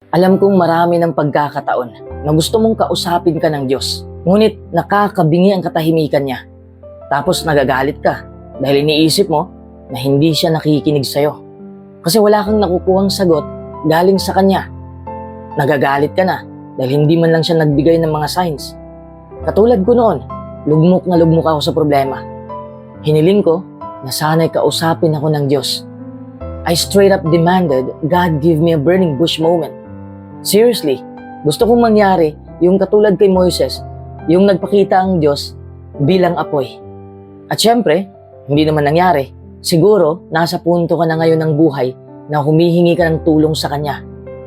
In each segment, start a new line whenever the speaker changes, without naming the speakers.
Alam kong marami ng pagkakataon na gusto mong kausapin ka ng Diyos, ngunit nakakabingi ang katahimikan niya. Tapos nagagalit ka dahil iniisip mo na hindi siya nakikinig sa'yo. Kasi wala kang nakukuhang sagot galing sa Kanya. Nagagalit ka na dahil hindi man lang siya nagbigay ng mga signs. Katulad ko noon, lugmok na lugmok ako sa problema. Hiniling ko na sana'y kausapin ako ng Diyos. I straight up demanded God give me a burning bush moment. Seriously, gusto kong mangyari yung katulad kay Moises, yung nagpakita ang Diyos bilang apoy. At syempre, hindi naman nangyari. Siguro, nasa punto ka na ngayon ng buhay na humihingi ka ng tulong sa Kanya.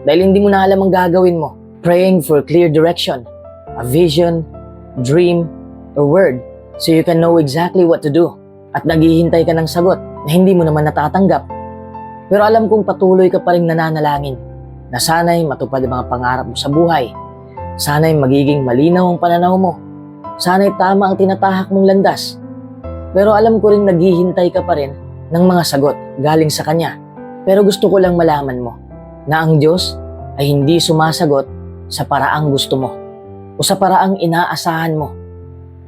Dahil hindi mo na alam ang gagawin mo. Praying for clear direction, a vision, dream, or word so you can know exactly what to do. At naghihintay ka ng sagot na hindi mo naman natatanggap. Pero alam kong patuloy ka pa rin nananalangin na sana'y matupad ang mga pangarap mo sa buhay. Sana'y magiging malinaw ang pananaw mo. Sana'y tama ang tinatahak mong landas. Pero alam ko rin naghihintay ka pa rin ng mga sagot galing sa Kanya. Pero gusto ko lang malaman mo na ang Diyos ay hindi sumasagot sa paraang gusto mo o sa paraang inaasahan mo.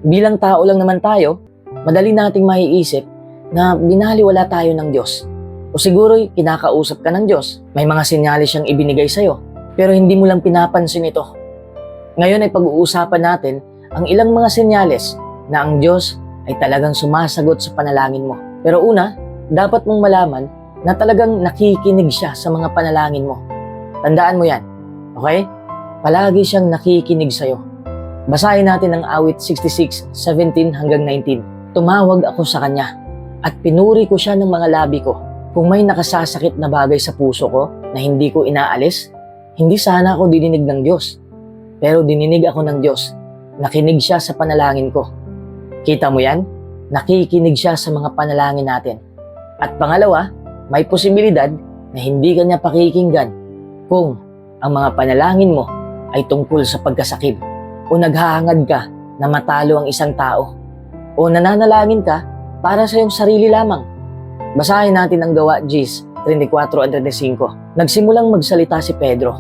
Bilang tao lang naman tayo, madali nating maiisip na binaliwala tayo ng Diyos. O siguro'y kinakausap ka ng Diyos. May mga sinyalis siyang ibinigay sa'yo, pero hindi mo lang pinapansin ito. Ngayon ay pag-uusapan natin ang ilang mga senyales na ang Diyos ay talagang sumasagot sa panalangin mo. Pero una, dapat mong malaman na talagang nakikinig siya sa mga panalangin mo. Tandaan mo yan, okay? Palagi siyang nakikinig sa'yo. Basahin natin ang awit 66:17-19. Tumawag ako sa Kanya at pinuri ko siya ng mga labi ko. Kung may nakasasakit na bagay sa puso ko na hindi ko inaalis, hindi sana ako dininig ng Diyos. Pero dininig ako ng Diyos. Nakinig siya sa panalangin ko. Kita mo yan? Nakikinig siya sa mga panalangin natin. At pangalawa, may posibilidad na hindi ka niya pakikinggan kung ang mga panalangin mo ay tungkol sa pagkasakit o naghahangad ka na matalo ang isang tao o nananalangin ka para sa iyong sarili lamang. Basahin natin ang Gawa 34:35. Nagsimulang magsalita si Pedro.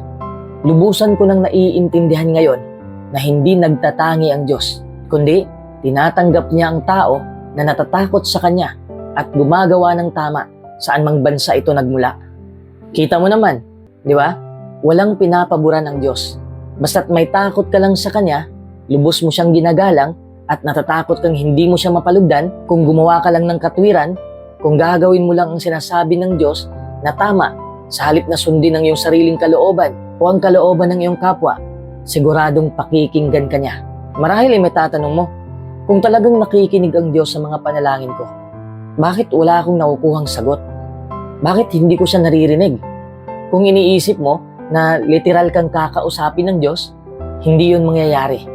Lubusan ko nang naiintindihan ngayon na hindi nagtatangi ang Diyos, kundi tinatanggap niya ang tao na natatakot sa Kanya at gumagawa ng tama saan mang bansa ito nagmula. Kita mo naman, di ba? Walang pinapaboran ng Diyos. Basta't may takot ka lang sa Kanya, lubos mo siyang ginagalang at natatakot kang hindi mo siya mapalugdan kung gumawa ka lang ng katwiran. Kung gagawin mo lang ang sinasabi ng Diyos na tama sa halip na sundin ang iyong sariling kalooban o ang kalooban ng iyong kapwa, siguradong pakikinggan ka niya. Marahil ay may tatanong mo, kung talagang nakikinig ang Diyos sa mga panalangin ko, bakit wala akong nakukuhang sagot? Bakit hindi ko siya naririnig? Kung iniisip mo na literal kang kakausapin ng Diyos, hindi yun mangyayari.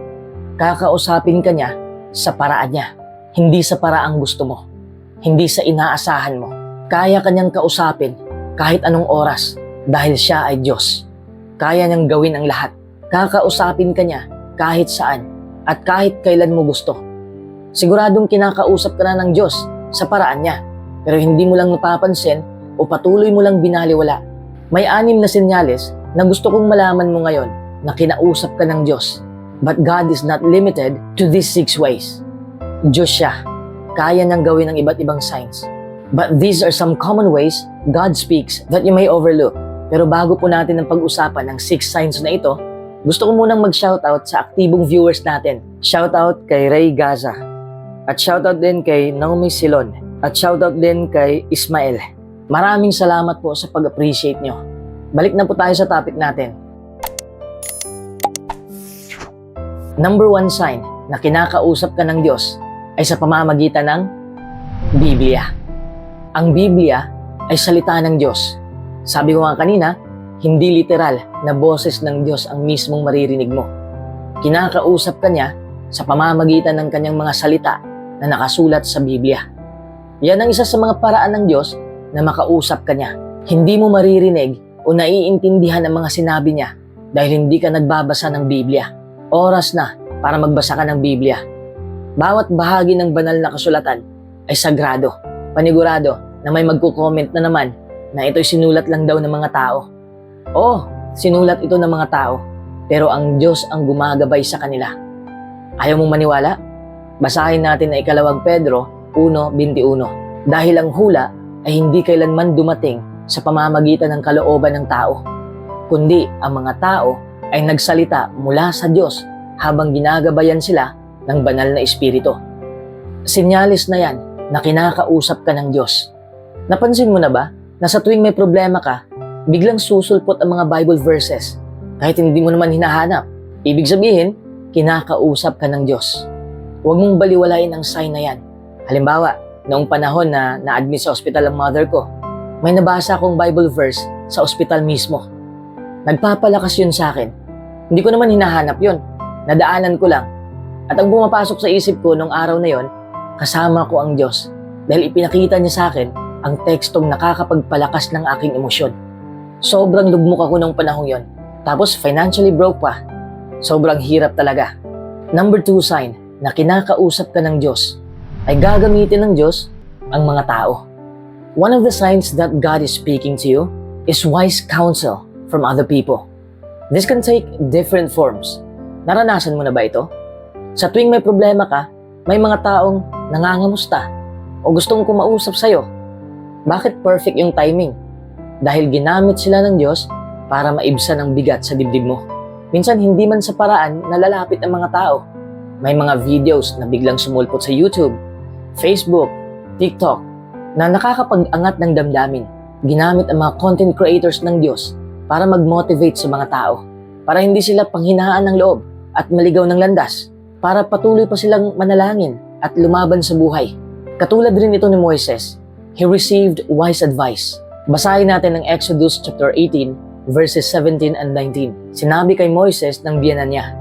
Kakausapin ka niya sa paraan niya, hindi sa paraang gusto mo. Hindi sa inaasahan mo. Kaya kanyang kausapin kahit anong oras dahil siya ay Diyos. Kaya niyang gawin ang lahat. Kakausapin ka niya kahit saan at kahit kailan mo gusto. Siguradong kinakausap ka na ng Diyos sa paraan niya, pero hindi mo lang napapansin o patuloy mo lang binaliwala. May 6 na senyales na gusto kong malaman mo ngayon na kinausap ka ng Diyos. But God is not limited to these 6 ways. Diyos siya. Kaya niyang gawin ang iba't ibang signs. But these are some common ways God speaks that you may overlook. Pero bago po natin ang pag-usapan ng 6 signs na ito, gusto ko munang mag-shoutout sa aktibong viewers natin. Shoutout kay Ray Gaza. At shoutout din kay Naomi Silon. At shoutout din kay Ismael. Maraming salamat po sa pag-appreciate nyo. Balik na po tayo sa topic natin. Number 1 sign na kinakausap ka ng Diyos ay sa pamamagitan ng Biblia. Ang Biblia ay salita ng Diyos. Sabi ko nga kanina, hindi literal na boses ng Diyos ang mismong maririnig mo. Kinakausap ka niya sa pamamagitan ng kanyang mga salita na nakasulat sa Biblia. Yan ang isa sa mga paraan ng Diyos na makausap ka niya. Hindi mo maririnig o naiintindihan ang mga sinabi niya dahil hindi ka nagbabasa ng Biblia. Oras na para magbasa ka ng Biblia. Bawat bahagi ng banal na kasulatan ay sagrado. Panigurado na may magko-comment na naman na ito'y sinulat lang daw ng mga tao. Oh, sinulat ito ng mga tao, pero ang Diyos ang gumagabay sa kanila. Ayaw mong maniwala? Basahin natin na 2 Pedro 1:21. Dahil ang hula ay hindi kailanman dumating sa pamamagitan ng kalooban ng tao, kundi ang mga tao ay nagsalita mula sa Diyos habang ginagabayan sila ng banal na espiritu. Sinyalis na yan na kinakausap ka ng Diyos. Napansin mo na ba na sa tuwing may problema ka, biglang susulpot ang mga Bible verses kahit hindi mo naman hinahanap? Ibig sabihin, kinakausap ka ng Diyos. Huwag mong baliwalain ang sign na yan. Halimbawa, noong panahon na na-admit sa ospital ang mother ko, may nabasa akong Bible verse sa ospital mismo. Nagpapalakas yun sa akin. Hindi ko naman hinahanap yun. Nadaanan ko lang. At ang pumapasok sa isip ko nung araw na yon, kasama ko ang Diyos dahil ipinakita niya sa akin ang tekstong nakakapagpalakas ng aking emosyon. Sobrang lugmok ako nung panahong yon. Tapos financially broke pa. Sobrang hirap talaga. Number 2 sign na kinakausap ka ng Diyos ay gagamitin ng Diyos ang mga tao. One of the signs that God is speaking to you is wise counsel from other people. This can take different forms. Naranasan mo na ba ito? Sa tuwing may problema ka, may mga taong nangangamusta o gustong kumausap sa'yo. Bakit perfect yung timing? Dahil ginamit sila ng Diyos para maibsan ang bigat sa dibdib mo. Minsan hindi man sa paraan na lalapit ang mga tao. May mga videos na biglang sumulpot sa YouTube, Facebook, TikTok na nakakapag-angat ng damdamin. Ginamit ang mga content creators ng Diyos para mag-motivate sa mga tao, para hindi sila panghinaan ng loob at maligaw ng landas, para patuloy pa silang manalangin at lumaban sa buhay. Katulad rin ito ni Moises, he received wise advice. Basahin natin ang Exodus chapter 18 verses 17 and 19. Sinabi kay Moises ng biyenan niya,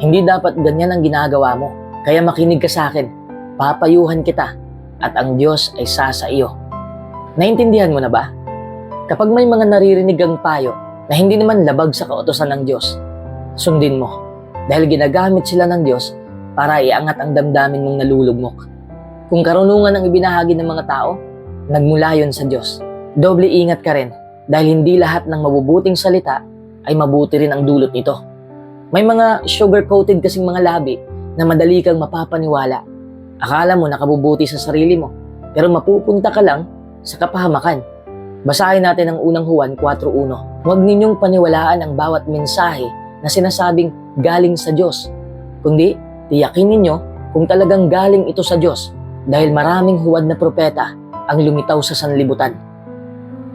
"Hindi dapat ganyan ang ginagawa mo, kaya makinig ka sa akin, papayuhan kita, at ang Diyos ay sa iyo." Naintindihan mo na ba? Kapag may mga naririnig ang payo na hindi naman labag sa kautusan ng Diyos, sundin mo, dahil ginagamit sila ng Diyos para iangat ang damdamin mong nalulugmok. Kung karunungan ang ibinahagi ng mga tao, nagmula yon sa Diyos. Doble ingat ka rin, dahil hindi lahat ng mabubuting salita ay mabuti rin ang dulot nito. May mga sugar-coated kasing mga labi na madali kang mapapaniwala. Akala mo nakabubuti sa sarili mo, pero mapupunta ka lang sa kapahamakan. Basahin natin ang unang Juan 4:1. Huwag ninyong paniwalaan ang bawat mensahe na sinasabing galing sa Diyos, kundi tiyakin ninyo kung talagang galing ito sa Diyos, dahil maraming huwad na propeta ang lumitaw sa sanlibutan.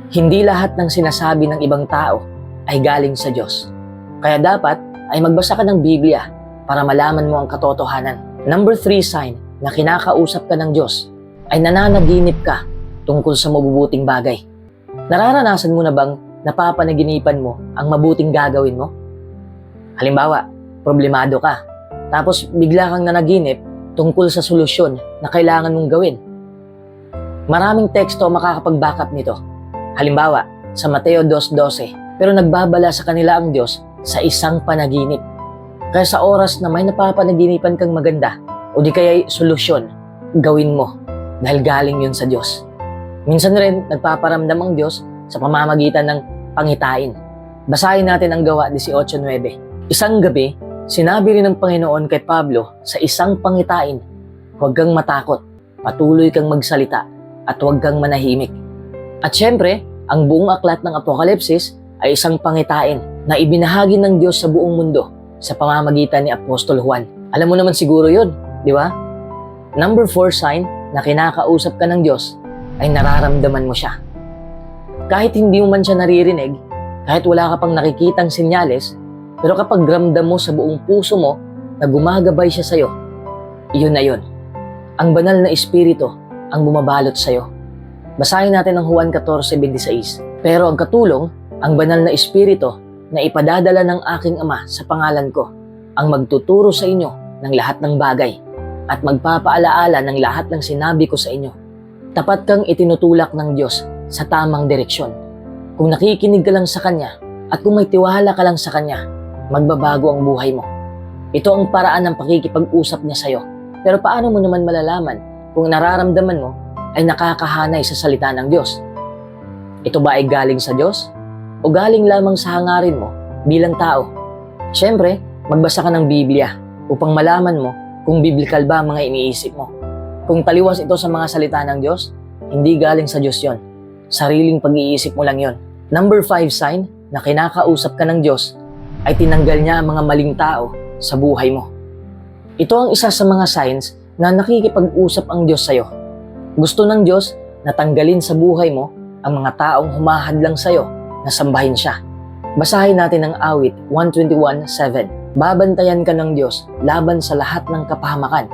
Hindi lahat ng sinasabi ng ibang tao ay galing sa Diyos. Kaya dapat ay magbasa ka ng Biblia para malaman mo ang katotohanan. Number 3 sign na kinakausap ka ng Diyos ay nananaginip ka tungkol sa mabubuting bagay. Nararanasan mo na bang napapanaginipan mo ang mabuting gagawin mo? Halimbawa, problemado ka, tapos bigla kang nanaginip tungkol sa solusyon na kailangan mong gawin. Maraming teksto makakapag-backup nito. Halimbawa, sa Mateo 2:12, pero nagbabala sa kanila ang Diyos sa isang panaginip. Kaya sa oras na may napapanaginipan kang maganda o di kaya'y solusyon, gawin mo dahil galing yun sa Diyos. Minsan rin, nagpaparamdam ang Diyos sa pamamagitan ng pangitain. Basahin natin ang Gawa 18:9. Isang gabi, sinabi rin ng Panginoon kay Pablo sa isang pangitain, "Huwag kang matakot, patuloy kang magsalita, at huwag kang manahimik." At syempre, ang buong aklat ng Apokalipsis ay isang pangitain na ibinahagi ng Diyos sa buong mundo sa pamamagitan ni Apostol Juan. Alam mo naman siguro yun, di ba? Number 4 sign na kinakausap ka ng Diyos ay nararamdaman mo siya. Kahit hindi mo man siya naririnig, kahit wala ka pang nakikitang senyales, pero kapag ramdam mo sa buong puso mo na gumagabay siya sa'yo, iyon na yun. Ang banal na espiritu ang bumabalot sa'yo. Basahin natin ang Juan 14:26. Pero ang katulong, ang banal na espiritu na ipadadala ng aking Ama sa pangalan ko, ang magtuturo sa inyo ng lahat ng bagay at magpapaalaala ng lahat ng sinabi ko sa inyo. Tapat kang itinutulak ng Diyos sa tamang direksyon. Kung nakikinig ka lang sa Kanya at kung may tiwala ka lang sa Kanya, magbabago ang buhay mo. Ito ang paraan ng pakikipag-usap niya sa'yo. Pero paano mo naman malalaman kung nararamdaman mo ay nakakahanay sa salita ng Diyos? Ito ba ay galing sa Diyos? O galing lamang sa hangarin mo bilang tao. Siyempre, magbasa ka ng Biblia upang malaman mo kung biblical ba ang mga iniisip mo. Kung taliwas ito sa mga salita ng Diyos, hindi galing sa Diyos yon. Sariling pag-iisip mo lang yon. Number 5 sign na kinakausap ka ng Diyos ay tinanggal niya ang mga maling tao sa buhay mo. Ito ang isa sa mga signs na nakikipag-usap ang Diyos sa'yo. Gusto ng Diyos na tanggalin sa buhay mo ang mga taong humahadlang sa'yo na sambahin siya. Basahin natin ang awit 121:7. Babantayan ka ng Diyos laban sa lahat ng kapahamakan.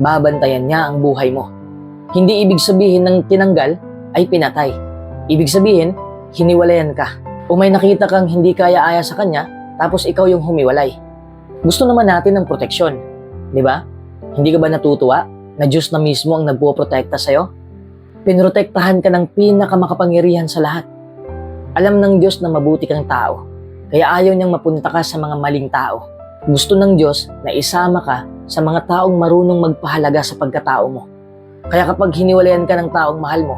Babantayan niya ang buhay mo. Hindi ibig sabihin ng tinanggal ay pinatay. Ibig sabihin, hiniwalayan ka. O may nakita kang hindi kaya-aya sa kanya, tapos ikaw yung humiwalay. Gusto naman natin ng proteksyon, di ba? Hindi ka ba natutuwa na Diyos na mismo ang nagpoprotekta sa'yo? Pinrotektahan ka ng pinakamakapangyarihan sa lahat. Alam ng Diyos na mabuti kang tao, kaya ayaw niyang mapunta ka sa mga maling tao. Gusto ng Diyos na isama ka sa mga taong marunong magpahalaga sa pagkatao mo. Kaya kapag hiniwalayan ka ng taong mahal mo,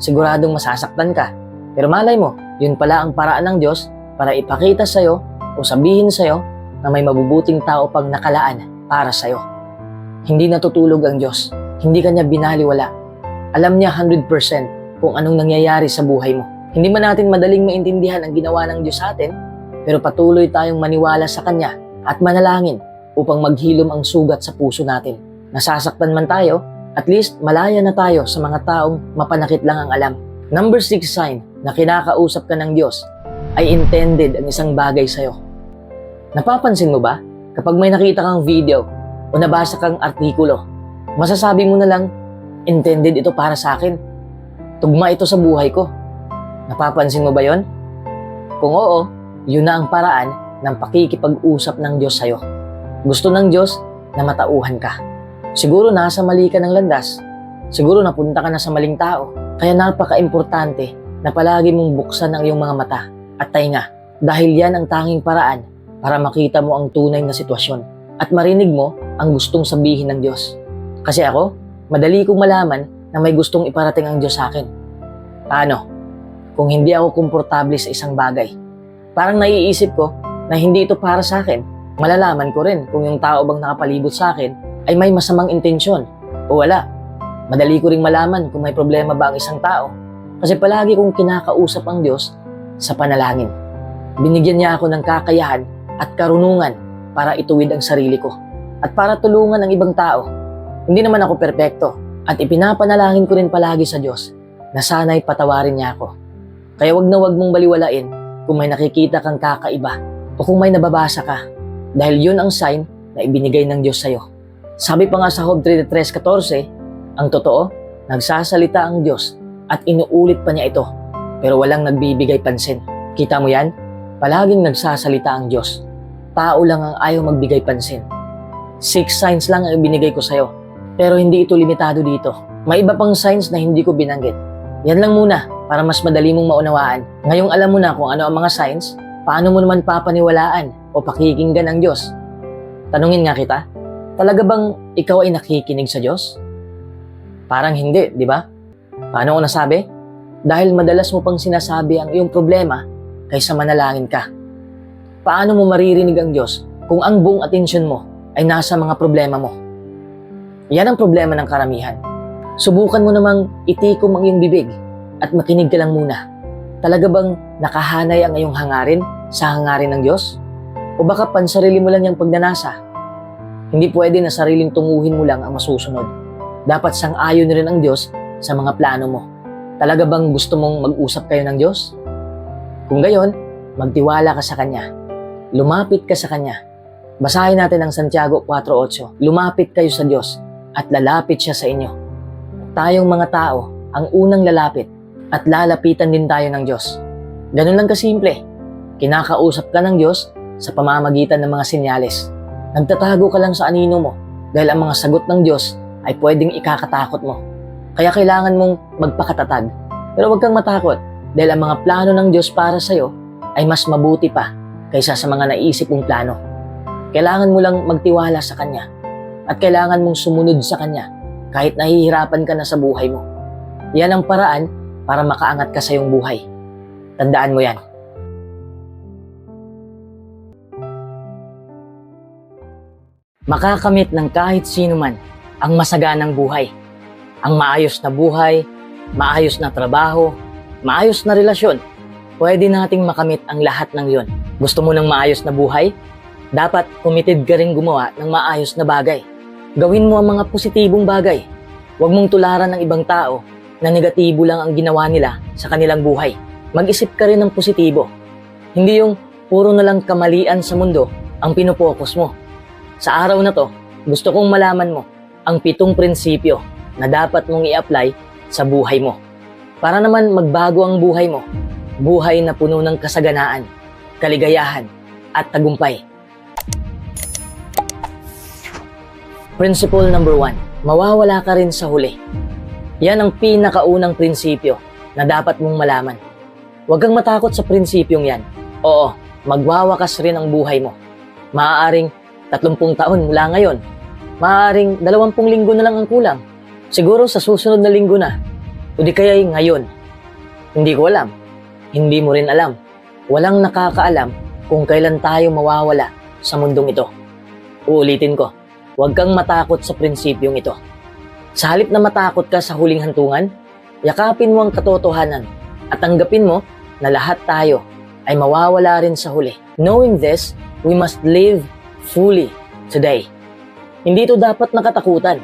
siguradong masasaktan ka. Pero malay mo, yun pala ang paraan ng Diyos para ipakita sa'yo o sabihin sa'yo na may mabubuting tao pang nakalaan para sa'yo. Hindi natutulog ang Diyos. Hindi ka niya binaliwala. Alam niya 100% kung anong nangyayari sa buhay mo. Hindi man natin madaling maintindihan ang ginawa ng Diyos sa atin, pero patuloy tayong maniwala sa Kanya at manalangin upang maghilom ang sugat sa puso natin. Nasasaktan man tayo, at least malaya na tayo sa mga taong mapanakit lang ang alam. Number 6 sign na kinakausap ka ng Diyos ay intended ang isang bagay sa'yo. Napapansin mo ba? Kapag may nakita kang video o nabasa kang artikulo, masasabi mo na lang, intended ito para sa akin. Tugma ito sa buhay ko. Napapansin mo ba yon? Kung oo, yun na ang paraan ng pakikipag-usap ng Diyos sa'yo. Gusto ng Diyos na matauhan ka. Siguro nasa mali ka ng landas. Siguro napunta ka na sa maling tao. Kaya napaka-importante na palagi mong buksan ang iyong mga mata at tainga dahil yan ang tanging paraan para makita mo ang tunay na sitwasyon at marinig mo ang gustong sabihin ng Diyos. Kasi ako, madali kong malaman na may gustong iparating ang Diyos sa akin. Paano? Kung hindi ako komportable sa isang bagay. Parang naiisip ko na hindi ito para sa akin. Malalaman ko rin kung yung tao bang nakapalibot sa akin ay may masamang intensyon o wala. Madali ko ring malaman kung may problema ba ang isang tao kasi palagi kong kinakausap ang Diyos sa panalangin. Binigyan niya ako ng kakayahan at karunungan para ituwid ang sarili ko at para tulungan ang ibang tao. Hindi naman ako perpekto at ipinapanalangin ko rin palagi sa Diyos na sana'y patawarin niya ako. Kaya wag na wag mong baliwalain kung may nakikita kang kakaiba o kung may nababasa ka dahil yun ang sign na ibinigay ng Diyos sa'yo. Sabi pa nga sa Job 33:14, ang totoo, nagsasalita ang Diyos at inuulit pa niya ito, pero walang nagbibigay pansin. Kita mo yan? Palaging nagsasalita ang Diyos. Tao lang ang ayaw magbigay pansin. 6 signs lang ang ibinigay ko sa'yo, pero hindi ito limitado dito. May iba pang signs na hindi ko binanggit. Yan lang muna para mas madali mong maunawaan. Ngayong alam mo na kung ano ang mga signs, paano mo naman papaniwalaan o pakikinggan ang Diyos? Tanungin nga kita, talaga bang ikaw ay nakikinig sa Diyos? Parang hindi, di ba? Paano ko nasabi? Dahil madalas mo pang sinasabi ang iyong problema kaysa manalangin ka. Paano mo maririnig ang Diyos kung ang buong atensyon mo ay nasa mga problema mo? Yan ang problema ng karamihan. Subukan mo namang itikom ang iyong bibig at makinig ka lang muna. Talaga bang nakahanay ang iyong hangarin sa hangarin ng Diyos? O baka pansarili mo lang yung pagnanasa? Hindi pwede na sariling tunguhin mo lang ang masusunod. Dapat sang-ayon rin ang Diyos sa mga plano mo. Talaga bang gusto mong mag-usap kayo ng Diyos? Kung gayon, magtiwala ka sa Kanya. Lumapit ka sa Kanya. Basahin natin ang Santiago 4:8. Lumapit kayo sa Diyos at lalapit siya sa inyo. Tayong mga tao ang unang lalapit at lalapitan din tayo ng Diyos. Ganun lang kasimple. Kinakausap ka ng Diyos sa pamamagitan ng mga senyales. Nagtatago ka lang sa anino mo dahil ang mga sagot ng Diyos ay pwedeng ikakatakot mo. Kaya kailangan mong magpakatatag. Pero huwag kang matakot dahil ang mga plano ng Diyos para sa'yo ay mas mabuti pa kaysa sa mga naisip mong plano. Kailangan mo lang magtiwala sa Kanya at kailangan mong sumunod sa Kanya kahit nahihirapan ka na sa buhay mo. Yan ang paraan para makaangat ka sa iyong buhay. Tandaan mo yan. makakamit ng kahit sino man ang masaganang buhay. Ang maayos na buhay, maayos na trabaho, maayos na relasyon. Pwede nating makamit ang lahat ng yon. Gusto mo ng maayos na buhay? Dapat committed ka rin gumawa ng maayos na bagay. Gawin mo ang mga positibong bagay. Huwag mong tularan ng ibang tao na negatibo lang ang ginawa nila sa kanilang buhay. Mag-isip ka rin ng positibo. Hindi yung puro na lang kamalian sa mundo ang pinopokus mo. Sa araw na to, gusto kong malaman mo ang 7 prinsipyo na dapat mong i-apply sa buhay mo. Para naman magbago ang buhay mo. Buhay na puno ng kasaganaan, kaligayahan, at tagumpay. Principle number 1, mawawala ka rin sa huli. Yan ang pinakaunang prinsipyo na dapat mong malaman. Huwag kang matakot sa prinsipyong yan. Oo, magwawakas rin ang buhay mo. Maaaring 30 taon mula ngayon. Maaaring 20 linggo na lang ang kulang. Siguro sa susunod na linggo na. O di kaya'y ngayon. Hindi ko alam. Hindi mo rin alam. Walang nakakaalam kung kailan tayo mawawala sa mundong ito. Uulitin ko, huwag kang matakot sa prinsipyong ito. Sa halip na matakot ka sa huling hantungan, yakapin mo ang katotohanan at tanggapin mo na lahat tayo ay mawawala rin sa huli. Knowing this, we must live fully today. Hindi ito dapat nakatakutan.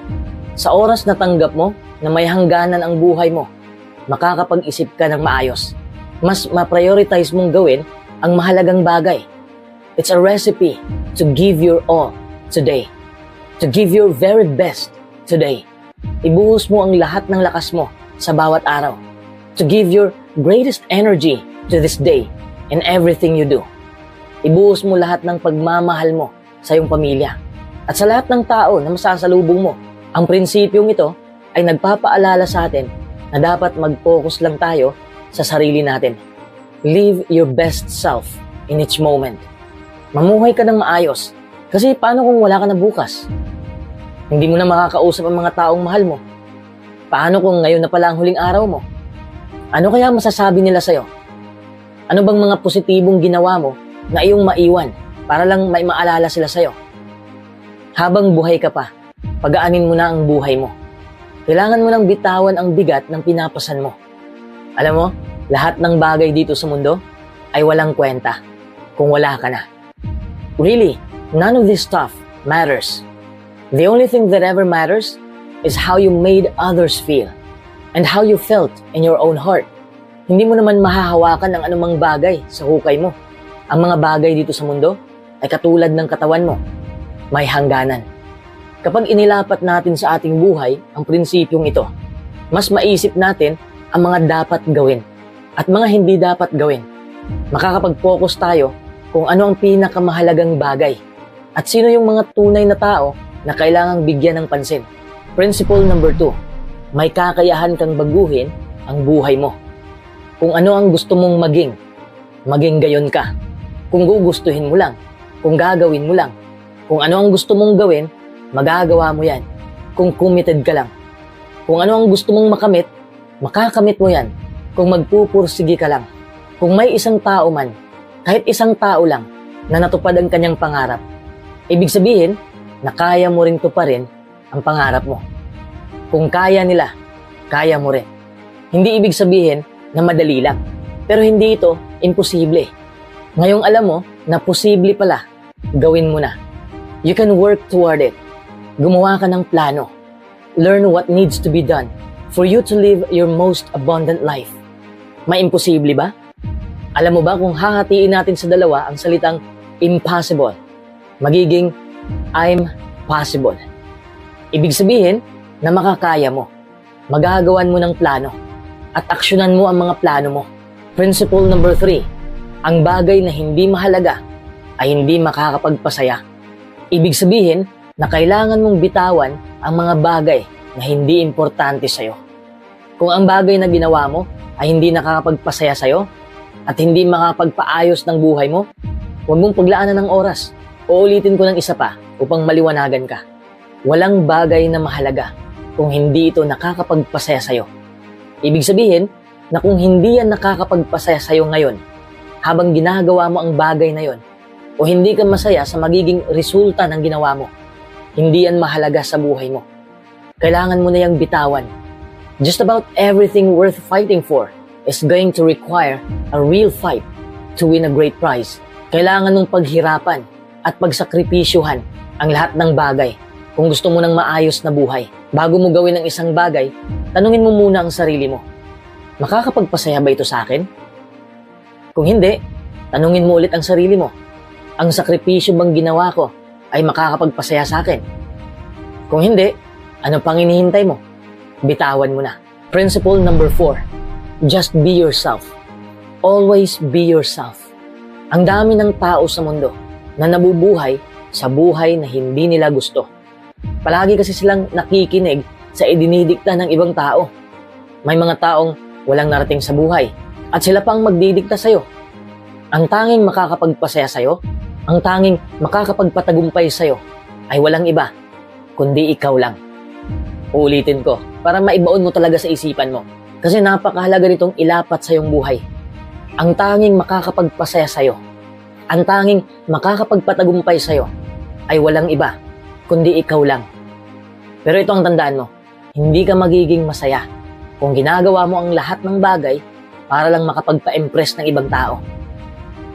Sa oras na tanggap mo na may hangganan ang buhay mo, makakapag-isip ka ng maayos. Mas ma-prioritize mong gawin ang mahalagang bagay. It's a recipe to give your all today. To give your very best today. Ibuhos mo ang lahat ng lakas mo sa bawat araw. To give your greatest energy to this day in everything you do. Ibuhos mo lahat ng pagmamahal mo sa iyong pamilya at sa lahat ng tao na masasalubong mo. Ang prinsipyong ito ay nagpapaalala sa atin na dapat mag-focus lang tayo sa sarili natin. Live your best self in each moment. Mamuhay ka ng maayos kasi paano kung wala ka na bukas? Hindi mo na makakausap ang mga taong mahal mo. Paano kung ngayon na pala ang huling araw mo? Ano kaya masasabi nila sa'yo? Ano bang mga positibong ginawa mo na iyong maiwan para lang may maalala sila sa'yo? Habang buhay ka pa, pagaanin mo na ang buhay mo. Kailangan mo nang bitawan ang bigat ng pinapasan mo. Alam mo, lahat ng bagay dito sa mundo ay walang kwenta kung wala ka na. Really, none of this stuff matters. The only thing that ever matters is how you made others feel and how you felt in your own heart. Hindi mo naman mahahawakan ang anumang bagay sa hukay mo. Ang mga bagay dito sa mundo ay katulad ng katawan mo. May hangganan. Kapag inilapat natin sa ating buhay ang prinsipyong ito, mas maisip natin ang mga dapat gawin at mga hindi dapat gawin. Makakapag-focus tayo kung ano ang pinakamahalagang bagay at sino yung mga tunay na tao na kailangang bigyan ng pansin. Principle number 2, may kakayahan kang baguhin ang buhay mo. Kung ano ang gusto mong maging gayon ka. Kung gugustuhin mo lang, kung gagawin mo lang. Kung ano ang gusto mong gawin, magagawa mo yan. Kung committed ka lang. Kung ano ang gusto mong makamit, makakamit mo yan. Kung magpupursige ka lang. Kung may isang tao man, kahit isang tao lang, na natupad ang kanyang pangarap, ibig sabihin na kaya mo rin tuparin ang pangarap mo. Kung kaya nila, kaya mo rin. Hindi ibig sabihin na madali lang. Pero hindi ito imposible. Ngayong alam mo na posible pala, gawin mo na. You can work toward it. Gumawa ka ng plano. Learn what needs to be done for you to live your most abundant life. May imposible ba? Alam mo ba kung hahatiin natin sa dalawa ang salitang impossible, magiging I'm possible. Ibig sabihin na makakaya mo. Magagawan mo ng plano at aksyonan mo ang mga plano mo. Principle number 3, ang bagay na hindi mahalaga ay hindi makakapagpasaya. Ibig sabihin na kailangan mong bitawan ang mga bagay na hindi importante sa'yo. Kung ang bagay na ginawa mo ay hindi nakakapagpasaya sa'yo at hindi makakapagpaayos ng buhay mo, huwag mong paglaanan ng oras. Uulitin ko ng isa pa upang maliwanagan ka. Walang bagay na mahalaga kung hindi ito nakakapagpasaya sa'yo. Ibig sabihin na kung hindi yan nakakapagpasaya sa'yo ngayon, habang ginagawa mo ang bagay na yon, o hindi ka masaya sa magiging resulta ng ginawa mo, hindi yan mahalaga sa buhay mo. Kailangan mo na yung bitawan. Just about everything worth fighting for is going to require a real fight to win a great prize. Kailangan mong paghirapan at pagsakripisyuhan ang lahat ng bagay kung gusto mo ng maayos na buhay. Bago mo gawin ang isang bagay, tanungin mo muna ang sarili mo. Makakapagpasaya ba ito sa akin? Kung hindi, tanungin mo ulit ang sarili mo. Ang sakripisyo bang ginawa ko ay makakapagpasaya sa akin? Kung hindi, ano pang hinihintay mo? Bitawan mo na. Principle number 4. Just be yourself. Always be yourself. Ang dami ng tao sa mundo na nabubuhay sa buhay na hindi nila gusto. Palagi kasi silang nakikinig sa idinidikta ng ibang tao. May mga taong walang narating sa buhay at sila pang magdidikta sa'yo. Ang tanging makakapagpasaya sa'yo, ang tanging makakapagpatagumpay sa'yo ay walang iba, kundi ikaw lang. Uulitin ko, para maibaon mo talaga sa isipan mo. Kasi napakahalaga nitong ilapat sa iyong buhay. Ang tanging makakapagpasaya sa'yo, ang tanging makakapagpatagumpay sa'yo ay walang iba, kundi ikaw lang. Pero ito ang tandaan mo, hindi ka magiging masaya kung ginagawa mo ang lahat ng bagay para lang makapagpa-impress ng ibang tao.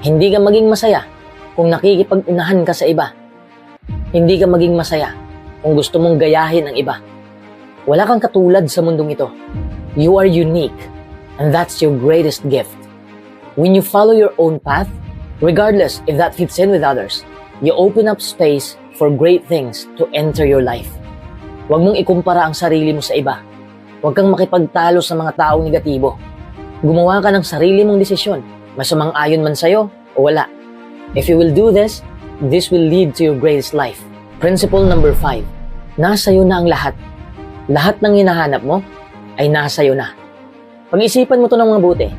Hindi ka maging masaya kung nakikipag-unahan ka sa iba. Hindi ka maging masaya kung gusto mong gayahin ang iba. Wala kang katulad sa mundong ito. You are unique, and that's your greatest gift. When you follow your own path, regardless if that fits in with others, you open up space for great things to enter your life. Huwag mong ikumpara ang sarili mo sa iba. Huwag kang makipagtalo sa mga taong negatibo. Gumawa ka ng sarili mong desisyon, masumang-ayon man sa'yo o wala. If you will do this will lead to your greatest life. Principle number 5. Nasa'yo na ang lahat. Lahat ng hinahanap mo ay nasa'yo na. Pag-isipan mo to ng mabuti.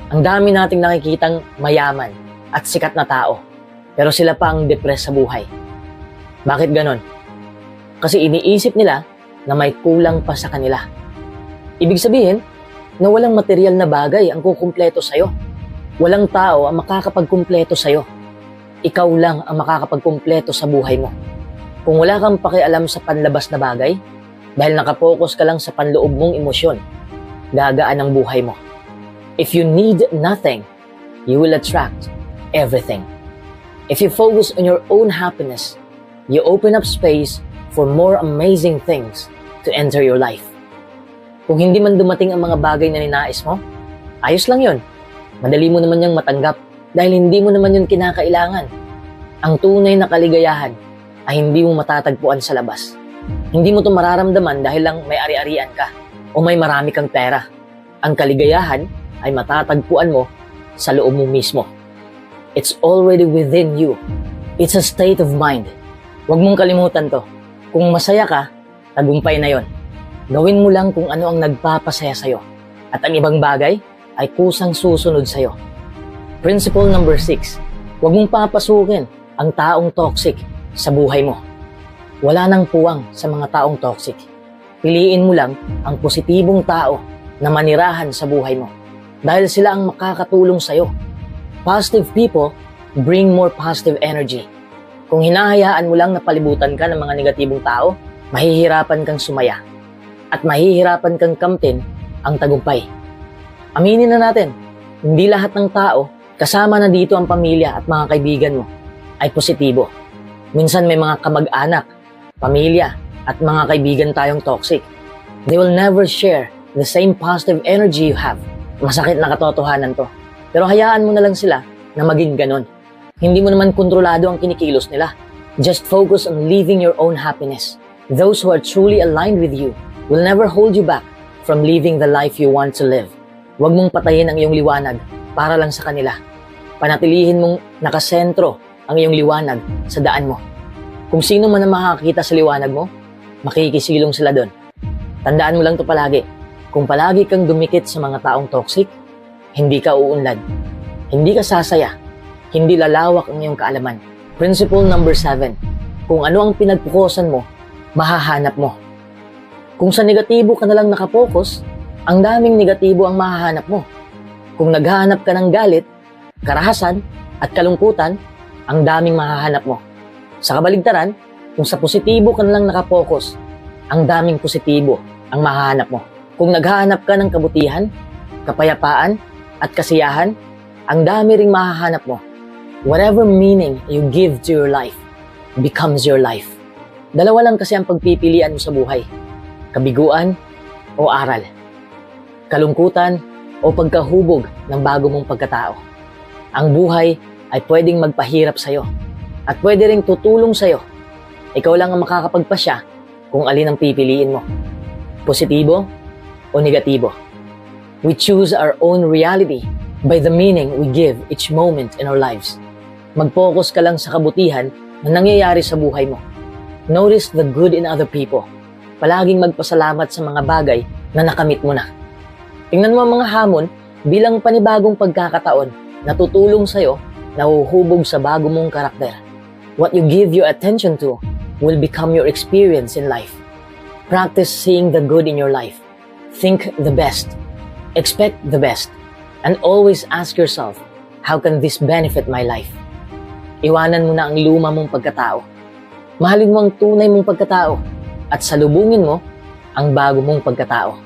Ang dami nating nakikitang mayaman at sikat na tao, pero sila pa ang depressed sa buhay. Bakit ganon? Kasi iniisip nila na may kulang pa sa kanila. Ibig sabihin na walang material na bagay ang kukumpleto sa'yo. Walang tao ang makakapagkumpleto sa'yo. Ikaw lang ang makakapagkumpleto sa buhay mo. Kung wala kang pakialam sa panlabas na bagay, dahil nakapokus ka lang sa panloob mong emosyon, gagaan ang buhay mo. If you need nothing, you will attract everything. If you focus on your own happiness, you open up space for more amazing things to enter your life. Kung hindi man dumating ang mga bagay na ninais mo, ayos lang yun. Madali mo naman yung matanggap dahil hindi mo naman yun kinakailangan. Ang tunay na kaligayahan ay hindi mo matatagpuan sa labas. Hindi mo ito mararamdaman dahil lang may ari-arian ka o may marami kang pera. Ang kaligayahan ay matatagpuan mo sa loob mo mismo. It's already within you. It's a state of mind. Huwag mong kalimutan to. Kung masaya ka, tagumpay na yon. Gawin mo lang kung ano ang nagpapasaya sa'yo. At ang ibang bagay ay kusang susunod sa'yo. Principle number 6. Huwag mong papasukin ang taong toxic sa buhay mo. Wala nang puwang sa mga taong toxic. Piliin mo lang ang positibong tao na manirahan sa buhay mo. Dahil sila ang makakatulong sa'yo. Positive people bring more positive energy. Kung hinahayaan mo lang na palibutan ka ng mga negatibong tao, mahihirapan kang sumaya. At mahihirapan kang kamtin ang tagumpay. Aminin na natin, hindi lahat ng tao, kasama na dito ang pamilya at mga kaibigan mo, ay positibo. Minsan may mga kamag-anak, pamilya, at mga kaibigan tayong toxic. They will never share the same positive energy you have. Masakit na katotohanan to. Pero hayaan mo na lang sila na maging ganon. Hindi mo naman kontrolado ang kinikilos nila. Just focus on living your own happiness. Those who are truly aligned with you will never hold you back from living the life you want to live. Huwag mong patayin ang iyong liwanag para lang sa kanila. Panatilihin mong nakasentro ang iyong liwanag sa daan mo. Kung sino man ang makakakita sa liwanag mo, makikisilong sila doon. Tandaan mo lang to palagi. Kung palagi kang dumikit sa mga taong toxic, hindi ka uunlad. Hindi ka sasaya. Hindi lalawak ang iyong kaalaman. Principle number 7. Kung ano ang pinagpukusan mo, mahahanap mo. Kung sa negatibo ka nalang nakapokus, ang daming negatibo ang mahahanap mo. Kung naghahanap ka ng galit, karahasan, at kalungkutan, ang daming mahahanap mo. Sa kabaligtaran, Kung sa positibo ka na lang nakapokus, ang daming positibo ang mahahanap mo. Kung naghahanap ka ng kabutihan, kapayapaan, at kasiyahan, ang dami ring mahahanap mo. Whatever meaning you give to your life becomes your life. Dalawa lang kasi ang pagpipilian mo sa buhay. Kabiguan o aral. Kalungkutan o pagkahubog ng bago mong pagkatao. Ang buhay ay pwedeng magpahirap sa'yo at pwede ring tutulong sa'yo. Ikaw lang ang makakapagpasya kung alin ang pipiliin mo. Positibo o negatibo. We choose our own reality by the meaning we give each moment in our lives. Mag-focus ka lang sa kabutihan na nangyayari sa buhay mo. Notice the good in other people. Palaging magpasalamat sa mga bagay na nakamit mo na. Tingnan mo ang mga hamon bilang panibagong pagkakataon na tutulong sa'yo na huhubog sa bago mong karakter. What you give your attention to will become your experience in life. Practice seeing the good in your life. Think the best. Expect the best. And always ask yourself, how can this benefit my life? Iwanan mo na ang luma mong pagkatao. Mahalin mo ang tunay mong pagkatao at salubungin mo ang bago mong pagkatao.